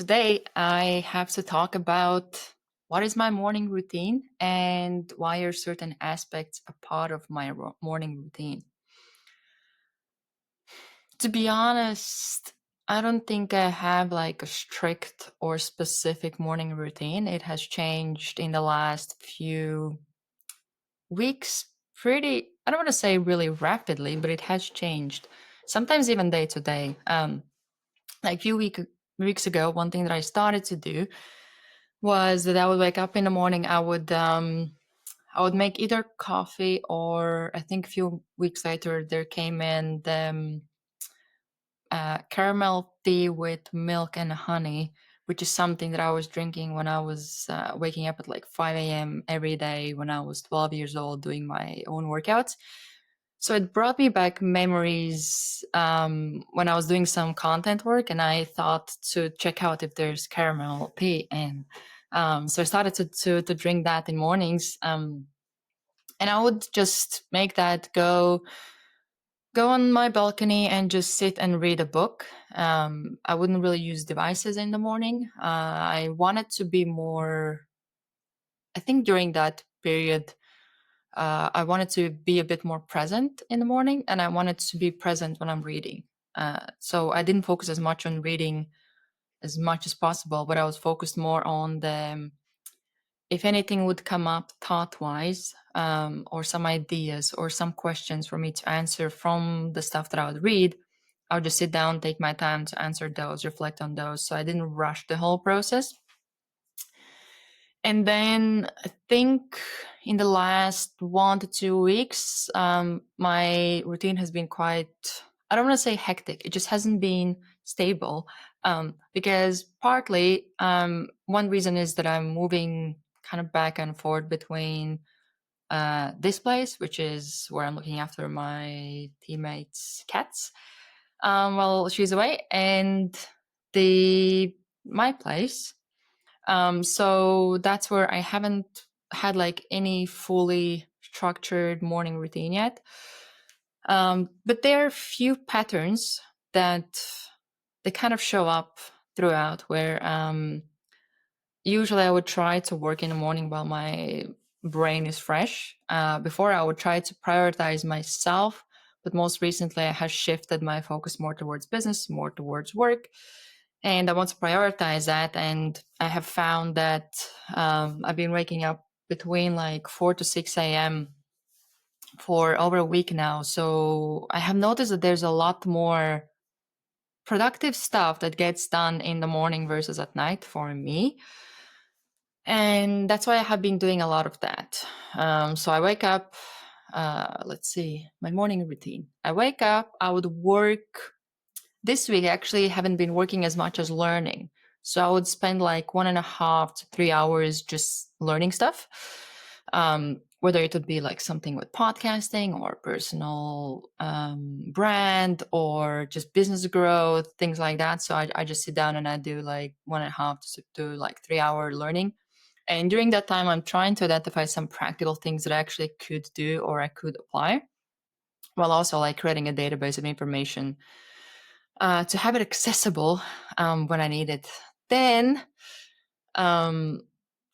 Today I have to talk about what is my morning routine and why are certain aspects a part of my morning routine. To be honest, I don't think I have like a strict or specific morning routine. It has changed in the last few weeks pretty, I don't want to say really rapidly, but it has changed. Sometimes even day to day. Like a few weeks ago, one thing that I started to do was that I would wake up in the morning. I would make either coffee, or I think a few weeks later there came in the caramel tea with milk and honey, which is something that I was drinking when I was waking up at like 5 a.m. every day when I was 12 years old doing my own workouts. So it brought me back memories when I was doing some content work, and I thought to check out if there's caramel tea. And so I started to drink that in mornings, and I would just make that go on my balcony and just sit and read a book. I wouldn't really use devices in the morning. I wanted to be more. I think during that period I wanted to be a bit more present in the morning, and I wanted to be present when I'm reading. So I didn't focus as much on reading as much as possible, but I was focused more on the if anything would come up thought wise, or some ideas or some questions for me to answer from the stuff that I would read. I would just sit down, take my time to answer those, reflect on those. So I didn't rush the whole process. And then I think in the last 1 to 2 weeks, my routine has been quite, I don't want to say hectic. It just hasn't been stable. Because partly, one reason is that I'm moving kind of back and forth between this place, which is where I'm looking after my teammates' cats while she's away, and the my place. So that's where I haven't had like any fully structured morning routine yet. But there are a few patterns that they kind of show up throughout where usually I would try to work in the morning while my brain is fresh. Before I would try to prioritize myself, but most recently I have shifted my focus more towards business, more towards work, and I want to prioritize that. And I have found that I've been waking up between like 4 to 6 a.m. for over a week now. So I have noticed that there's a lot more productive stuff that gets done in the morning versus at night for me. And that's why I have been doing a lot of that. So I wake up, let's see, my morning routine. I wake up, I would work. This week, I actually haven't been working as much as learning. So I would spend like 1.5 to 3 hours just learning stuff. Whether it would be like something with podcasting or personal brand or just business growth, things like that. So I just sit down and I do like 1.5 to like 3 hour learning. And during that time, I'm trying to identify some practical things that I actually could do or I could apply, while also like creating a database of information to have it accessible when I need it. Then um,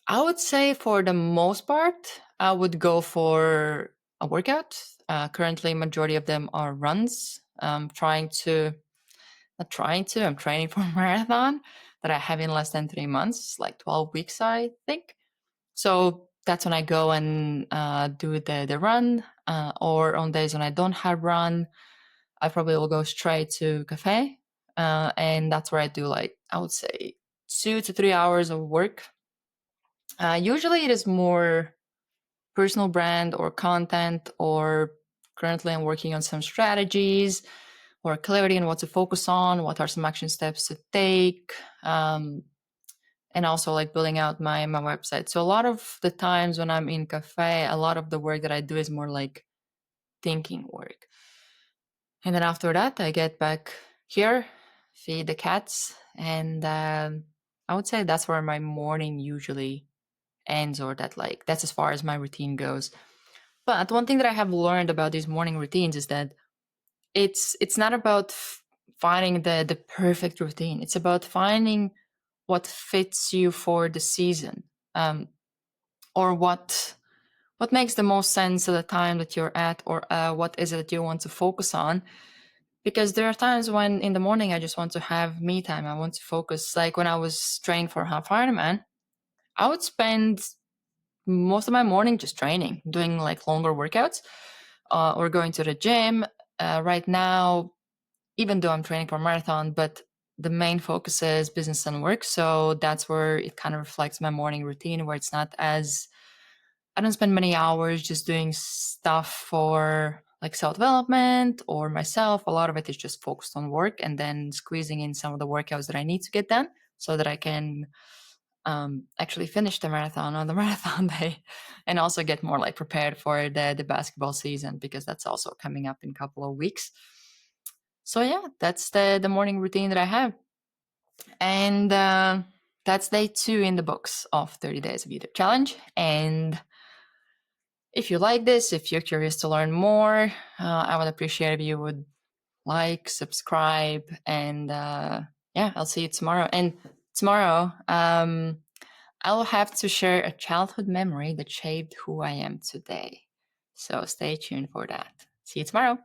I would say for the most part, I would go for a workout. Currently, majority of them are runs. I'm training for a marathon that I have in less than 3 months, like 12 weeks, I think. So that's when I go and do the run. Or on days when I don't have run, I probably will go straight to cafe. And that's where I do like, I would say 2 to 3 hours of work. Usually it is more personal brand or content, or currently I'm working on some strategies or clarity on what to focus on, what are some action steps to take. And also like building out my website. So a lot of the times when I'm in cafe, a lot of the work that I do is more like thinking work. And then after that, I get back here, feed the cats, and I would say that's where my morning usually ends, or that's as far as my routine goes. But one thing that I have learned about these morning routines is that it's not about finding the perfect routine. It's about finding what fits you for the season, or what makes the most sense at the time that you're at, or what is it that you want to focus on. Because there are times when in the morning I just want to have me time. I want to focus. Like when I was training for half Ironman, I would spend most of my morning just training, doing like longer workouts, or going to the gym. Right now, even though I'm training for a marathon, but the main focus is business and work. So that's where it kind of reflects my morning routine, where it's not as, I don't spend many hours just doing stuff for like self-development or myself. A lot of it is just focused on work and then squeezing in some of the workouts that I need to get done so that I can actually finish the marathon on the marathon day, and also get more like prepared for the basketball season, because that's also coming up in a couple of weeks. So yeah, that's the morning routine that I have. And that's day 2 in the books of 30 Days of YouTube Challenge. And if you like this, if you're curious to learn more, I would appreciate if you would like, subscribe, and yeah, I'll see you tomorrow. And tomorrow, I'll have to share a childhood memory that shaped who I am today. So stay tuned for that. See you tomorrow.